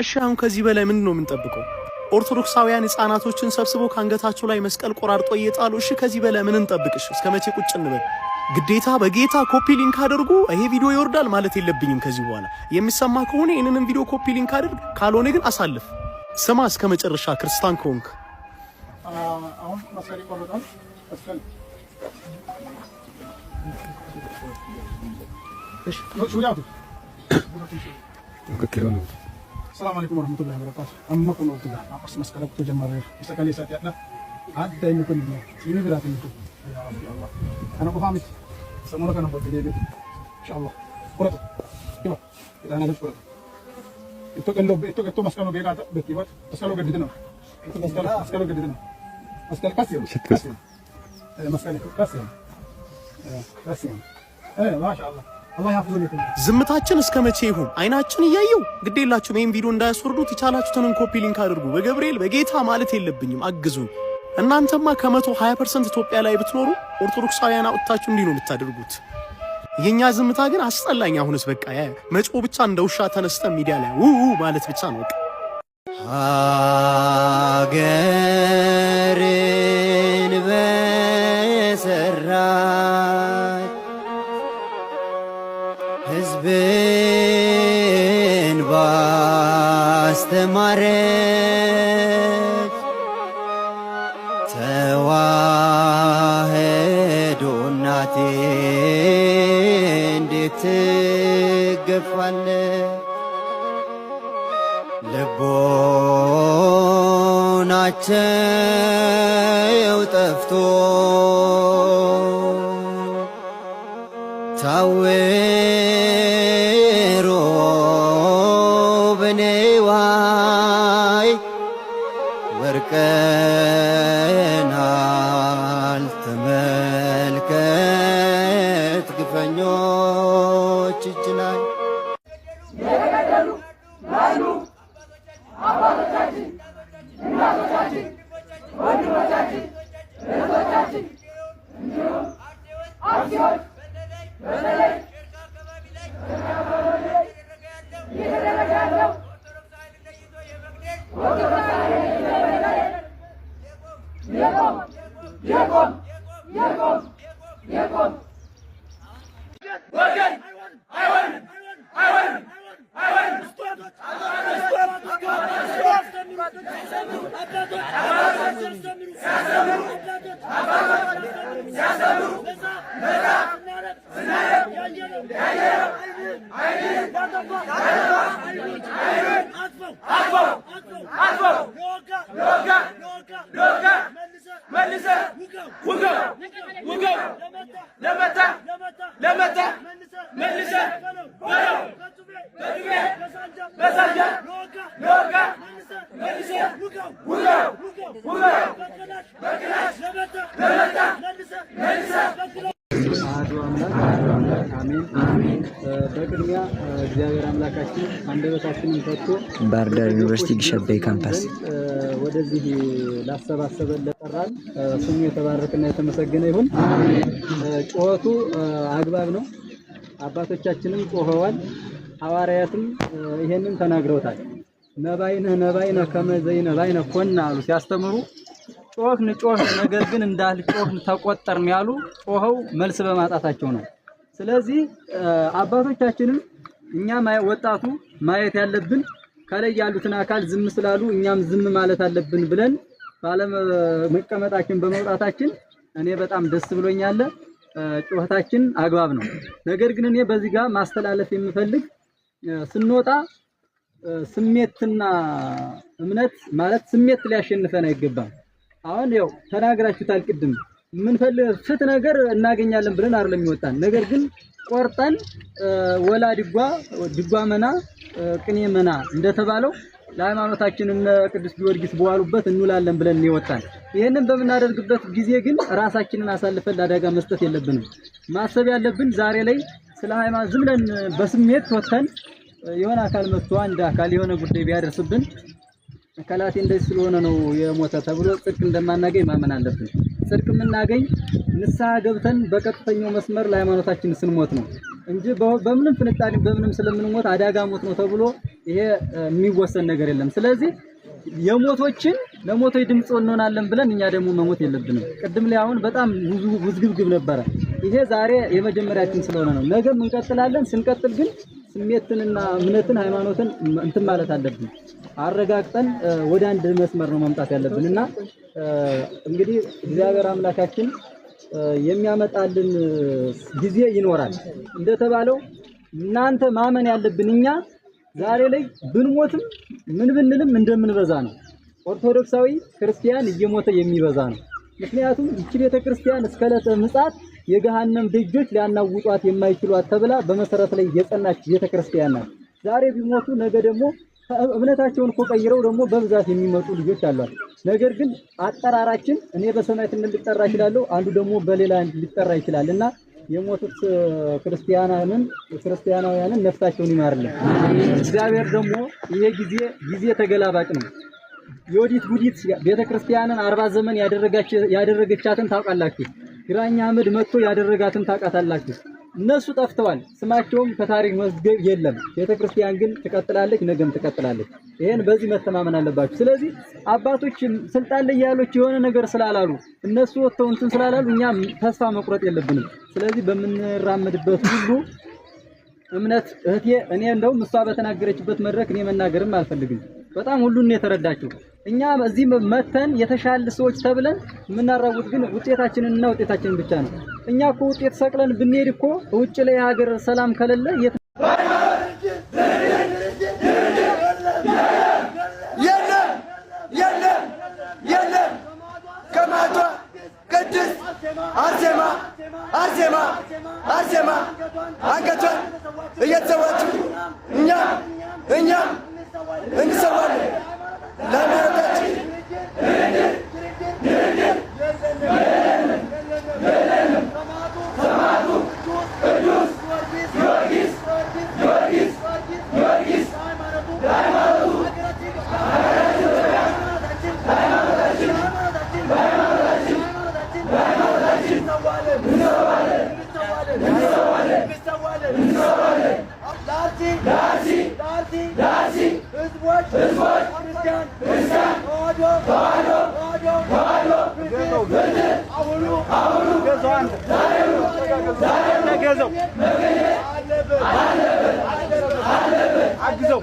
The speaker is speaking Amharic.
እሺ አሁን ከዚህ በላይ ምን ነው የምንጠብቀው? ኦርቶዶክሳውያን ህፃናቶችን ሰብስቦ ካንገታቸው ላይ መስቀል ቆራርጦ እየጣሉ እሺ ከዚህ በላይ ምን እንጠብቅሽ? እስከመቼ ቁጭ እንበል? ግዴታ በጌታ ኮፒ ሊንክ አድርጉ ይሄ ቪዲዮ ይወርዳል ማለት የለብኝም። ከዚህ በኋላ የሚሰማ ከሆነ ይሄንንም ቪዲዮ ኮፒ ሊንክ አድርግ፣ ካልሆነ ግን አሳልፍ። ስማ እስከ መጨረሻ ክርስቲያን ከሆንክ አሁን መስቀል ቆርጠን መስቀል እሺ ሹዳቱ السلام عليكم ورحمة الله وبركاته. أمكم ورحمة الله. أقص مسكلك تجمع مسكلي ساتياتنا. عاد إنكم يني براتينكم. يا رب يا الله. أنا بفهمك. سمولك أنا بدي إن شاء الله. قرط. كيف؟ إذا أنا قرط. إنتو مسكلو بيجا بكيفات. مسكلو قديدنا. إنتو مسكلو قديدنا. مسكل كاسيم. كاسيم. مسكل كاسيم. كاسيم. ما شاء الله. ዝምታችን እስከመቼ ይሁን? አይናችን እያየው ግዴላችሁ ይሄን ቪዲዮ እንዳያስወርዱት የቻላችሁትን ኮፒ ሊንክ አድርጉ። በገብርኤል በጌታ ማለት የለብኝም አግዙኝ። እናንተማ ከ120% ኢትዮጵያ ላይ ብትኖሩ ኦርቶዶክሳውያን አውጥታችሁ እንዲህ ነው የምታደርጉት። የኛ ዝምታ ግን አስጠላኝ። አሁንስ በቃ መጮ ብቻ እንደ ውሻ ተነስተ ሚዲያ ላይ ማለት ብቻ ነው በቃ። ሀገርን በሰራ ህዝብን ባስተማረች ተዋህዶ እናቴ እንዴት ትገፋለች? ልቦናቸው ጠፍቶ ወርቀናል ተመልከት ግፈኞች እጅ ላይ የተገደሉ ላሉ አባቶቻችን፣ እናቶቻችን፣ ወንድሞቻችን፣ እህቶቻችን እንዲሁም አርሲዎች በተለይ እየተደረገ ያለው يقوم وكن አይወን በቅድሚያ እግዚአብሔር አምላካችን አንደበታችንን ፈቶ ባህር ዳር ዩኒቨርሲቲ ግሸበይ ካምፓስ ወደዚህ ላሰባሰበን ለጠራን ስሙ የተባረከና የተመሰገነ ይሁን። ጩኸቱ አግባብ ነው። አባቶቻችንም ጮኸዋል፣ ሐዋርያትም ይሄንን ተናግረውታል። ነባይነ ከመዘይነ ባይነ ኮና አሉ ሲያስተምሩ ጮህን ነገር ግን እንዳልጮህን ተቆጠርን ያሉ ጮኸው መልስ በማጣታቸው ነው። ስለዚህ አባቶቻችንን እኛ ወጣቱ ማየት ያለብን ከላይ ያሉትን አካል ዝም ስላሉ እኛም ዝም ማለት አለብን ብለን ባለ መቀመጣችን በመውጣታችን እኔ በጣም ደስ ብሎኛል። ጩኸታችን አግባብ ነው። ነገር ግን እኔ በዚህ ጋር ማስተላለፍ የምፈልግ ስንወጣ ስሜትና እምነት ማለት ስሜት ሊያሸንፈን አይገባም። አሁን ያው ተናግራችሁታል ቅድም ምን ፍት ነገር እናገኛለን ብለን አይደለም ይወጣን። ነገር ግን ቆርጠን ወላ ድጓ መና ቅኔ መና እንደተባለው ለሃይማኖታችን እነ ቅዱስ ጊዮርጊስ በዋሉበት እንውላለን ብለን ይወጣን። ይሄንን በመናደርግበት ጊዜ ግን ራሳችንን አሳልፈን ለአደጋ መስጠት የለብንም። ማሰብ ያለብን ዛሬ ላይ ስለ ሃይማኖት ዝም ብለን በስሜት ወጥተን የሆነ አካል መጥቶ አንድ አካል የሆነ ጉዳይ ቢያደርስብን ከላቴ እንደዚህ ስለሆነ ነው የሞተ ተብሎ ጽድቅ እንደማናገኝ ማመን አለብን። ጽድቅ የምናገኝ ንስሐ ገብተን በቀጥተኛው መስመር ለሃይማኖታችን ስንሞት ነው እንጂ በምንም ፍንጣሪ በምንም ስለምንሞት አዳጋ ሞት ነው ተብሎ ይሄ የሚወሰን ነገር የለም። ስለዚህ የሞቶችን ለሞቶች ድምጽ እንሆናለን ብለን እኛ ደግሞ መሞት የለብንም። ቅድም ላይ አሁን በጣም ብዙ ውዝግብግብ ነበረ። ይሄ ዛሬ የመጀመሪያችን ስለሆነ ነው። ነገም እንቀጥላለን። ስንቀጥል ግን ስሜትንና እምነትን ሃይማኖትን እንትን ማለት አለብን። አረጋግጠን ወደ አንድ መስመር ነው መምጣት ያለብንና እንግዲህ እግዚአብሔር አምላካችን የሚያመጣልን ጊዜ ይኖራል። እንደተባለው እናንተ ማመን ያለብን እኛ ዛሬ ላይ ብንሞትም ምን ብንልም እንደምንበዛ ነው። ኦርቶዶክሳዊ ክርስቲያን እየሞተ የሚበዛ ነው። ምክንያቱም ይህች ቤተክርስቲያን እስከ ዕለተ ምጽአት የገሃነም ደጆች ሊያናውጧት የማይችሏት ተብላ በመሰረት ላይ የጸናች ቤተክርስቲያን ናት። ዛሬ ቢሞቱ ነገ ደግሞ እምነታቸውን እኮ ቀይረው ደግሞ በብዛት የሚመጡ ልጆች አሏት። ነገር ግን አጠራራችን እኔ በሰማዕትነት ሊጠራ ይችላል፣ አንዱ ደግሞ በሌላ ሊጠራ ይችላልና የሞቱት ክርስቲያናውያንን ነፍሳቸውን ይማርልን። እግዚአብሔር ደግሞ ይሄ ጊዜ ተገላባጭ ነው። የወዲት ጉዲት ቤተክርስቲያንን 40 ዘመን ያደረገቻትን ታውቃላችሁ። ግራኝ አህመድ መጥቶ ያደረጋትን ታውቃታላችሁ። እነሱ ጠፍተዋል፣ ስማቸውም ከታሪክ መዝገብ የለም። ቤተክርስቲያን ግን ትቀጥላለች፣ ነገም ትቀጥላለች። ይሄን በዚህ መተማመን አለባችሁ። ስለዚህ አባቶች ስልጣን ላይ ያሉት የሆነ ነገር ስላላሉ እነሱ ወጥተው እንትን ስላላሉ እኛ ተስፋ መቁረጥ የለብንም። ስለዚህ በምንራመድበት ሁሉ እምነት እህቴ እኔ እንደውም እሷ በተናገረችበት መድረክ እኔ መናገርም አልፈልግም። በጣም ሁሉን የተረዳችሁ እኛ እዚህ መተን የተሻለ ሰዎች ተብለን የምናራውጥ ግን ውጤታችንንና ውጤታችንን ብቻ ነው። እኛ እኮ ውጤት ሰቅለን ብንሄድ እኮ ውጭ ላይ ሀገር ሰላም ከሌለ የለም ከማቷ ቅድስት አርሴማ አንገቷን እየተሰዋችው እኛም እንሰዋለን ለሃይማኖታችን። አግዘው